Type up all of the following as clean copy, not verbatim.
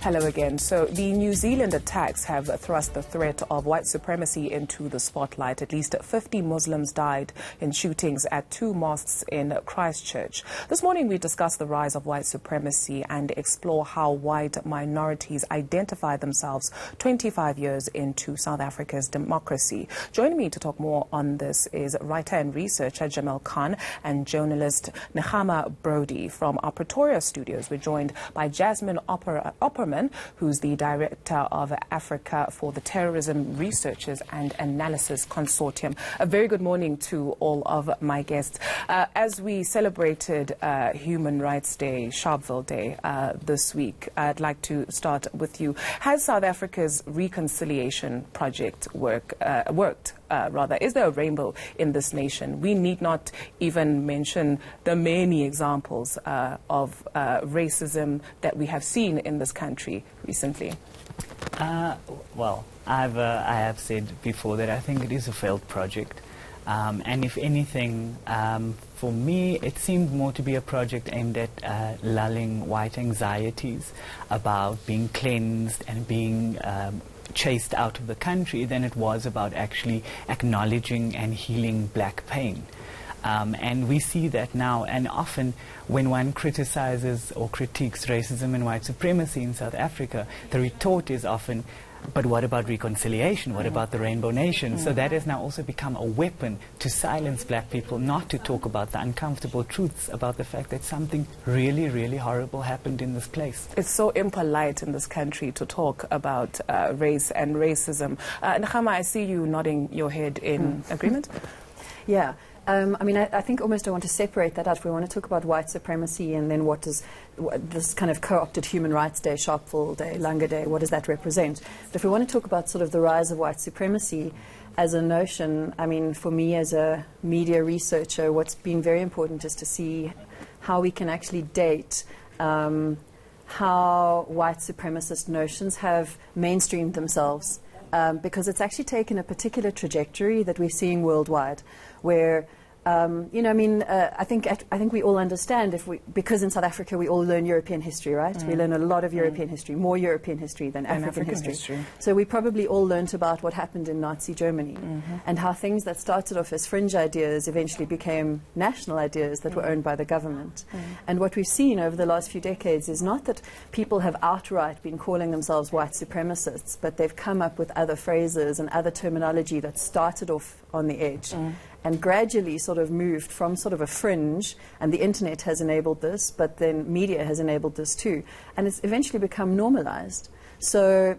Hello again. So the New Zealand attacks have thrust the threat of white supremacy into the spotlight. At least 50 Muslims died in shootings at 2 mosques in Christchurch. This morning we discuss the rise of white supremacy and explore how white minorities identify themselves 25 years into South Africa's democracy. Joining me to talk more on this is writer and researcher Jamel Khan and journalist Nechama Brody. From our Pretoria studios, we're joined by Jasmine Opperman, who's the Director of Africa for the Terrorism Researchers and Analysis Consortium. A very good morning to all of my guests. As we celebrated Human Rights Day, Sharpeville Day, this week, I'd like to start with you. Has South Africa's reconciliation project worked? Is there a rainbow in this nation? We need not even mention the many examples of racism that we have seen in this country recently. Well, I have said before that I think it is a failed project. And if anything, for me, it seemed more to be a project aimed at lulling white anxieties about being cleansed and being chased out of the country than it was about actually acknowledging and healing black pain. And we see that now, and often when one criticizes or critiques racism and white supremacy in South Africa, the retort is often, but what about reconciliation? What about the Rainbow Nation? So that has now also become a weapon to silence black people, not to talk about the uncomfortable truths about the fact that something really, really horrible happened in this place. It's so impolite in this country to talk about race and racism. Nechama, I see you nodding your head in agreement. Yeah. I mean, I think almost I want to separate that out. If we want to talk about white supremacy and then what does this kind of co-opted Human Rights Day, Sharpeville Day, Langa Day, what does that represent? But if we want to talk about sort of the rise of white supremacy as a notion, I mean, for me as a media researcher, what's been very important is to see how we can actually date how white supremacist notions have mainstreamed themselves. Because it's actually taken a particular trajectory that we're seeing worldwide, where you know, I mean, I think we all understand because in South Africa we all learn European history, right? We learn a lot of European history, more European history than African history. So we probably all learnt about what happened in Nazi Germany and how things that started off as fringe ideas eventually became national ideas that were owned by the government. And what we've seen over the last few decades is not that people have outright been calling themselves white supremacists, but they've come up with other phrases and other terminology that started off on the edge. And gradually sort of moved from sort of a fringe, and the internet has enabled this, but then media has enabled this too, and it's eventually become normalized. So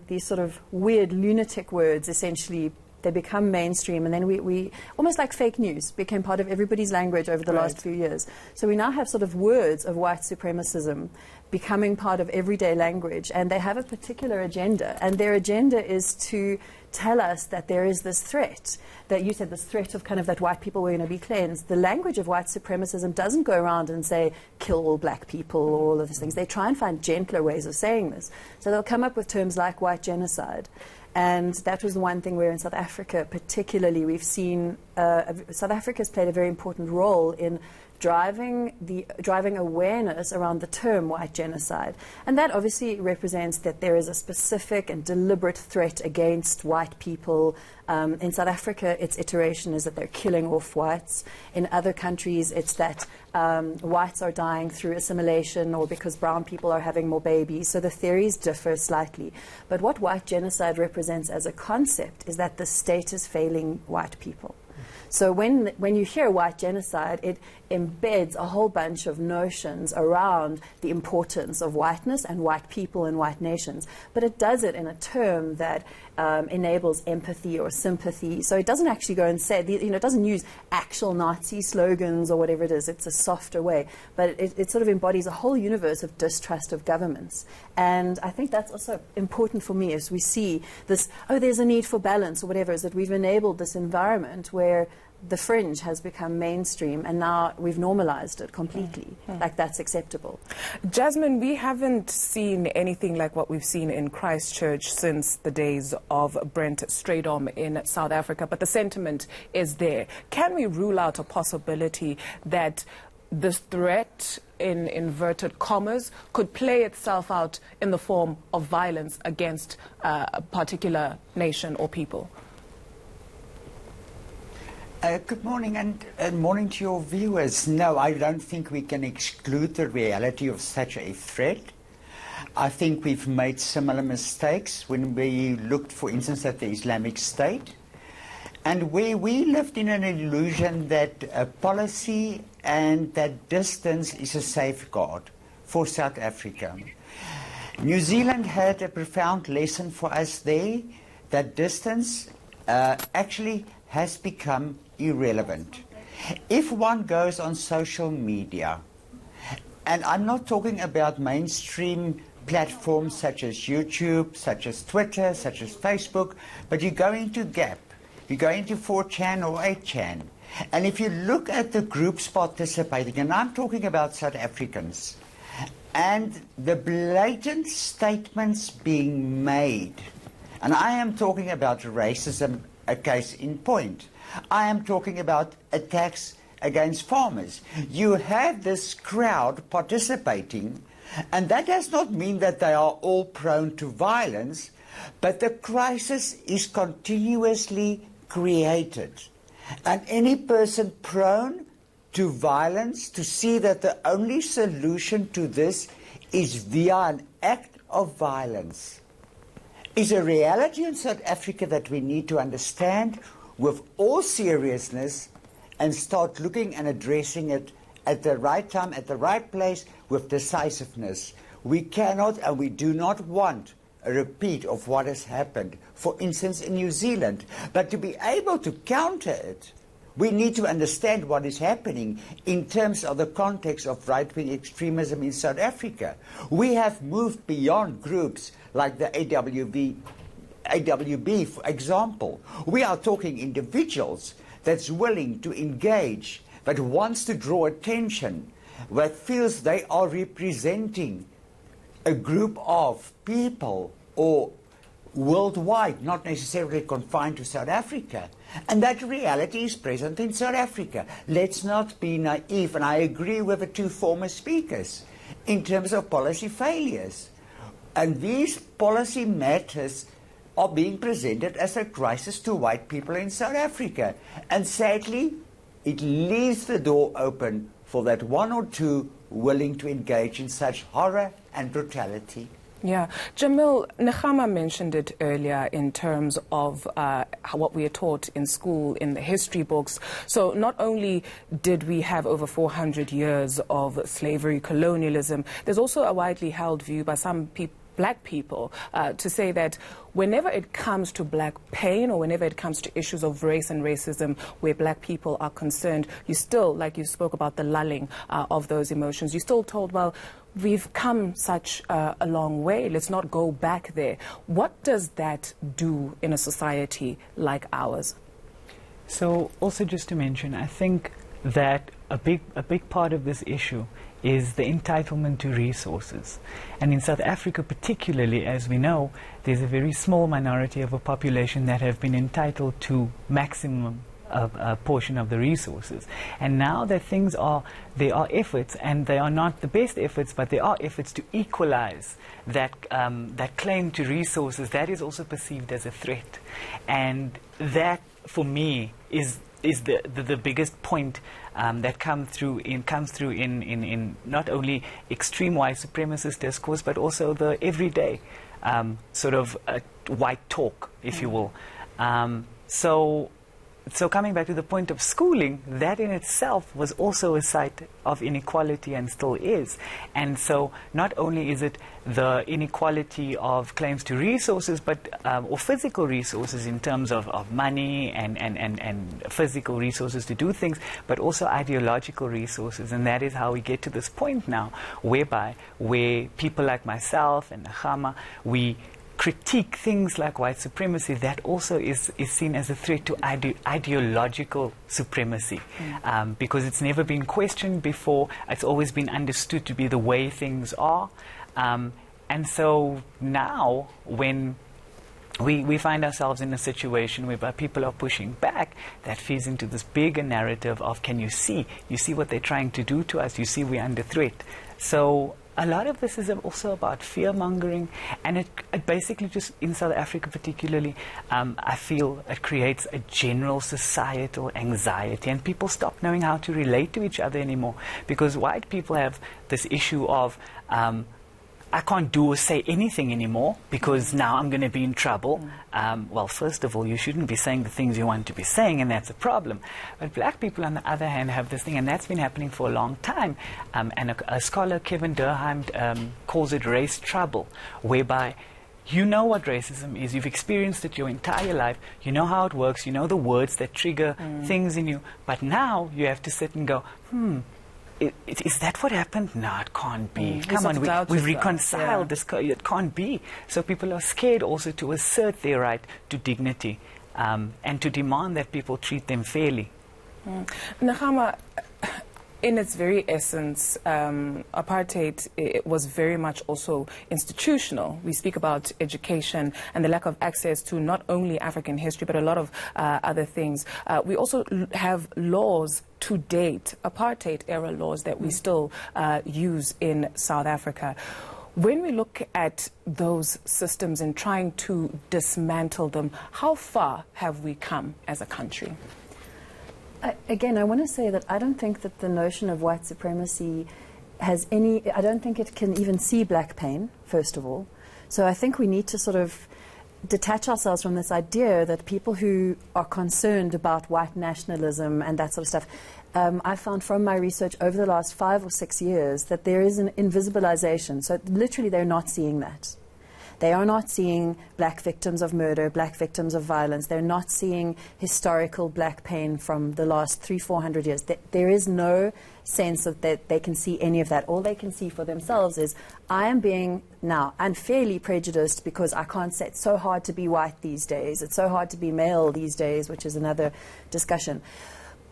these sort of weird lunatic words, essentially, they become mainstream, and then we almost like fake news became part of everybody's language over the last few years. So we now have sort of words of white supremacism becoming part of everyday language, and they have a particular agenda, and their agenda is to tell us that there is this threat, that you said, this threat of kind of that white people were going to be cleansed. The language of white supremacism doesn't go around and say, kill all black people or all of these things. They try and find gentler ways of saying this. So they'll come up with terms like white genocide. And that was the one thing where in South Africa particularly we've seen South Africa has played a very important role in driving awareness around the term white genocide. And that obviously represents that there is a specific and deliberate threat against white people. In South Africa, its iteration is that they're killing off whites. In other countries, it's that whites are dying through assimilation or because brown people are having more babies. So the theories differ slightly. But what white genocide represents as a concept is that the state is failing white people. So when you hear white genocide, it embeds a whole bunch of notions around the importance of whiteness and white people and white nations. But it does it in a term that enables empathy or sympathy. So it doesn't actually go and say, it doesn't use actual Nazi slogans or whatever it is. It's a softer way. But it sort of embodies a whole universe of distrust of governments. And I think that's also important for me as we see this, there's a need for balance or whatever, is that we've enabled this environment where the fringe has become mainstream, and now we've normalized it completely. Like that's acceptable. Jasmine, we haven't seen anything like what we've seen in Christchurch since the days of Brent Stradom in South Africa, but the sentiment is there. Can we rule out a possibility that this threat, in inverted commas, could play itself out in the form of violence against a particular nation or people? Good morning, and morning to your viewers. No, I don't think we can exclude the reality of such a threat. I think we've made similar mistakes when we looked, for instance, at the Islamic State, and where we lived in an illusion that policy and that distance is a safeguard for South Africa. New Zealand had a profound lesson for us there, that distance actually has become irrelevant. If one goes on social media, and I'm not talking about mainstream platforms such as YouTube, such as Twitter, such as Facebook, but you go into Gap, you go into 4chan or 8chan, and if you look at the groups participating, and I'm talking about South Africans, and the blatant statements being made, and I am talking about racism, a case in point. I am talking about attacks against farmers. You have this crowd participating, and that does not mean that they are all prone to violence, but the crisis is continuously created. And any person prone to violence, to see that the only solution to this is via an act of violence, is a reality in South Africa that we need to understand with all seriousness and start looking and addressing it at the right time, at the right place, with decisiveness. We cannot and we do not want a repeat of what has happened, for instance, in New Zealand. But to be able to counter it, we need to understand what is happening in terms of the context of right-wing extremism in South Africa. We have moved beyond groups like the AWB, for example. We are talking individuals that's willing to engage, that wants to draw attention, that feels they are representing a group of people or worldwide, not necessarily confined to South Africa. And that reality is present in South Africa. Let's not be naive, and I agree with the two former speakers in terms of policy failures. And these policy matters are being presented as a crisis to white people in South Africa. And sadly, it leaves the door open for that one or two willing to engage in such horror and brutality. Yeah. Jamil, Nechama mentioned it earlier in terms of what we are taught in school, in the history books. So not only did we have over 400 years of slavery, colonialism, there's also a widely held view by some people, black people, to say that whenever it comes to black pain or whenever it comes to issues of race and racism where black people are concerned, you still, like you spoke about the lulling of those emotions, you're still told, well, we've come such a long way, let's not go back there. What does that do in a society like ours? So also just to mention, I think that a big part of this issue is the entitlement to resources. And in South Africa particularly, as we know, there's a very small minority of a population that have been entitled to maximum a portion of the resources. And now that there are efforts, and they are not the best efforts, but there are efforts to equalize that claim to resources, that is also perceived as a threat. And that, for me, is the biggest point that comes through in not only extreme white supremacist discourse, but also the everyday sort of white talk, if you will. So coming back to the point of schooling, that in itself was also a site of inequality and still is. And so not only is it the inequality of claims to resources, but or physical resources in terms of money and physical resources to do things, but also ideological resources. And that is how we get to this point now, where people like myself and Nechama, we critique things like white supremacy that also is seen as a threat to ideological supremacy, because it's never been questioned before. It's always been understood to be the way things are. And so now when we find ourselves in a situation whereby people are pushing back. That feeds into this bigger narrative of, can you see what they're trying to do to us, you see we're under threat. So a lot of this is also about fear-mongering, and it basically just, in South Africa particularly, I feel it creates a general societal anxiety, and people stop knowing how to relate to each other anymore, because white people have this issue of, I can't do or say anything anymore because now I'm going to be in trouble. Well, first of all, you shouldn't be saying the things you want to be saying, and that's a problem. But black people, on the other hand, have this thing, and that's been happening for a long time. And a scholar, Kevin Durkheim, calls it race trouble, whereby you know what racism is, you've experienced it your entire life, you know how it works, you know the words that trigger things in you, but now you have to sit and go, is that what happened? No, it can't be. Come on, we've reconciled this. It can't be. So people are scared also to assert their right to dignity and to demand that people treat them fairly. Nahama, in its very essence, apartheid, it was very much also institutional. We speak about education and the lack of access to not only African history, but a lot of other things. We also have laws to date, apartheid-era laws that we still use in South Africa. When we look at those systems and trying to dismantle them, how far have we come as a country? Again, I want to say that I don't think that the notion of white supremacy has any, I don't think it can even see black pain, first of all. So I think we need to sort of detach ourselves from this idea that people who are concerned about white nationalism and that sort of stuff, I found from my research over the last 5 or 6 years that there is an invisibilization. So literally they're not seeing that. They are not seeing black victims of murder, black victims of violence. They're not seeing historical black pain from the last 300-400 years. There is no sense of that they can see any of that. All they can see for themselves is, I am being now unfairly prejudiced because I can't say, it's so hard to be white these days. It's so hard to be male these days, which is another discussion.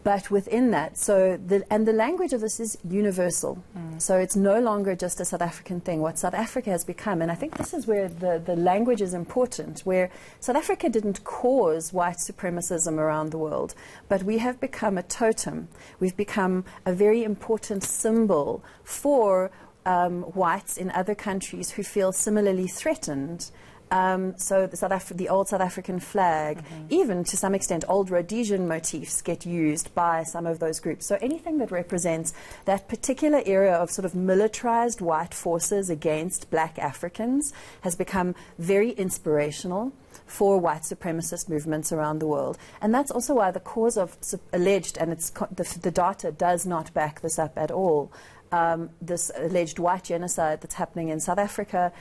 But within that, the language of this is universal. So it's no longer just a South African thing. What South Africa has become, and I think this is where the language is important, where South Africa didn't cause white supremacism around the world, but we have become a totem. We've become a very important symbol for whites in other countries who feel similarly threatened. So the old South African flag, even to some extent old Rhodesian motifs get used by some of those groups. So anything that represents that particular era of sort of militarized white forces against black Africans has become very inspirational for white supremacist movements around the world. And that's also why the cause of alleged, and the data does not back this up at all, this alleged white genocide that's happening in South Africa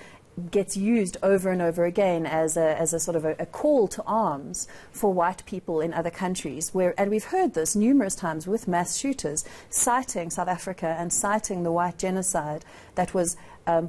gets used over and over again as a sort of a call to arms for white people in other countries. And we've heard this numerous times with mass shooters citing South Africa and citing the white genocide that was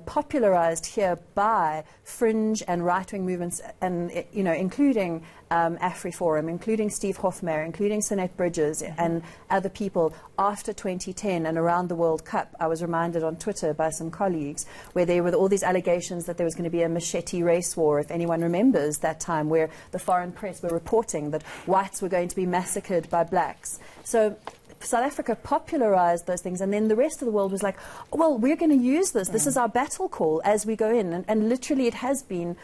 popularized here by fringe and right-wing movements, and including AfriForum, including Steve Hofmeyr, including Sinette Bridges and other people after 2010 and around the World Cup. I was reminded on Twitter by some colleagues where there were all these allegations that there was going to be a machete race war, if anyone remembers that time, where the foreign press were reporting that whites were going to be massacred by blacks. So South Africa popularized those things, and then the rest of the world was like, well, we're going to use this. This is our battle call as we go in. And literally it has been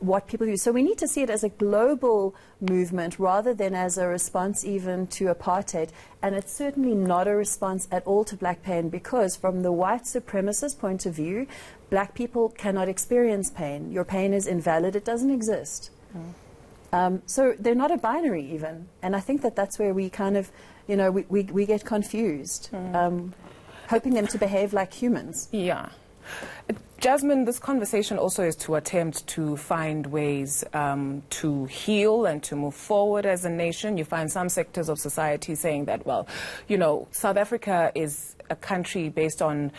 what people use. So we need to see it as a global movement rather than as a response even to apartheid. And it's certainly not a response at all to black pain, because from the white supremacist point of view, black people cannot experience pain. Your pain is invalid. It doesn't exist. So they're not a binary even. And I think that that's where we kind of, we get confused, hoping them to behave like humans. Yeah. Jasmine, this conversation also is to attempt to find ways to heal and to move forward as a nation. You find some sectors of society saying that, well, South Africa is a country based on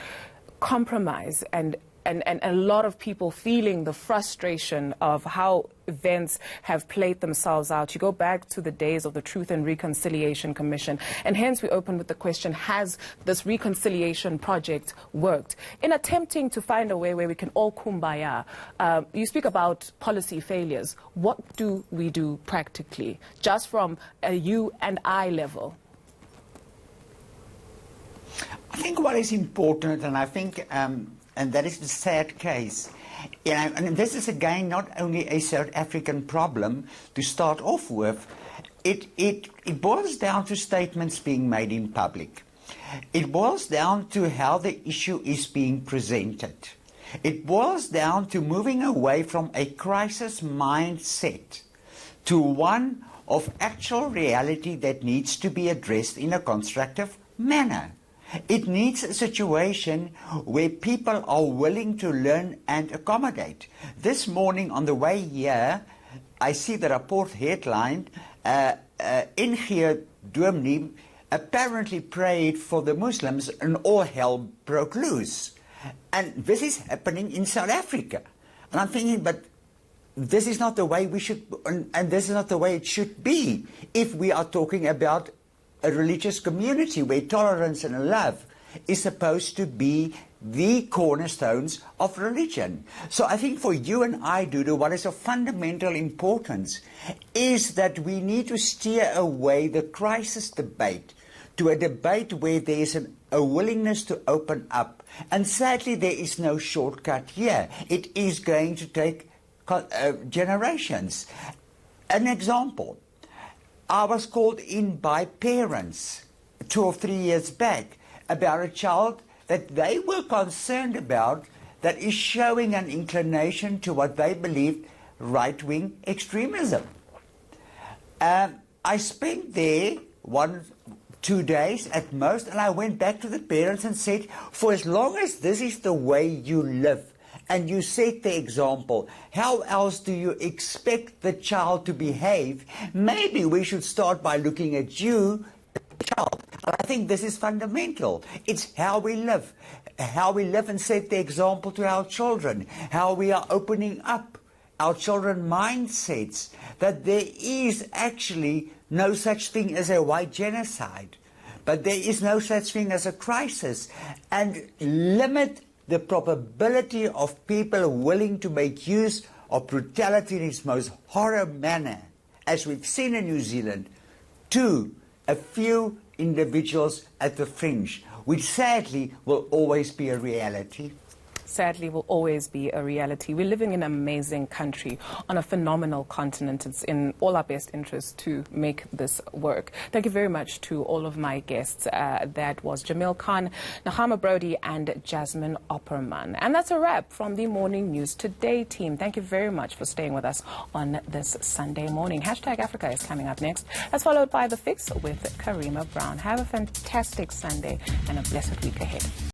compromise and and a lot of people feeling the frustration of how events have played themselves out. You go back to the days of the Truth and Reconciliation Commission, and hence we open with the question, has this reconciliation project worked? In attempting to find a way where we can all kumbaya, you speak about policy failures. What do we do practically, just from a you and I level? I think what is important, and I think, and that is the sad case, and this is again not only a South African problem to start off with, it boils down to statements being made in public. It boils down to how the issue is being presented. It boils down to moving away from a crisis mindset to one of actual reality that needs to be addressed in a constructive manner. It needs a situation where people are willing to learn and accommodate. This morning on the way here, I see the report headlined, eNCA Dominee apparently prayed for the Muslims and all hell broke loose. And this is happening in South Africa. And I'm thinking, but this is not the way we should, and this is not the way it should be if we are talking about a religious community where tolerance and love is supposed to be the cornerstones of religion. So I think for you and I, Dudu, what is of fundamental importance is that we need to steer away the crisis debate to a debate where there is a willingness to open up. And sadly, there is no shortcut here. It is going to take generations. An example. I was called in by parents 2 or 3 years back about a child that they were concerned about that is showing an inclination to what they believed right-wing extremism. I spent there 1-2 days at most, and I went back to the parents and said, for as long as this is the way you live, and you set the example, how else do you expect the child to behave? Maybe we should start by looking at you, the child. I think this is fundamental. It's how we live and set the example to our children, how we are opening up our children's mindsets, that there is actually no such thing as a white genocide, but there is no such thing as a crisis, and limit the probability of people willing to make use of brutality in its most horrible manner, as we've seen in New Zealand, to a few individuals at the fringe, which sadly will always be a reality. Sadly will always be a reality. We're living in an amazing country on a phenomenal continent. It's in all our best interest to make this work. Thank you very much to all of my guests. That was Jamil Khan, Nahama Brody and Jasmine Opperman. And that's a wrap from the Morning News Today team. Thank you very much for staying with us on this Sunday morning. Hashtag Africa is coming up next. That's followed by The Fix with Karima Brown. Have a fantastic Sunday and a blessed week ahead.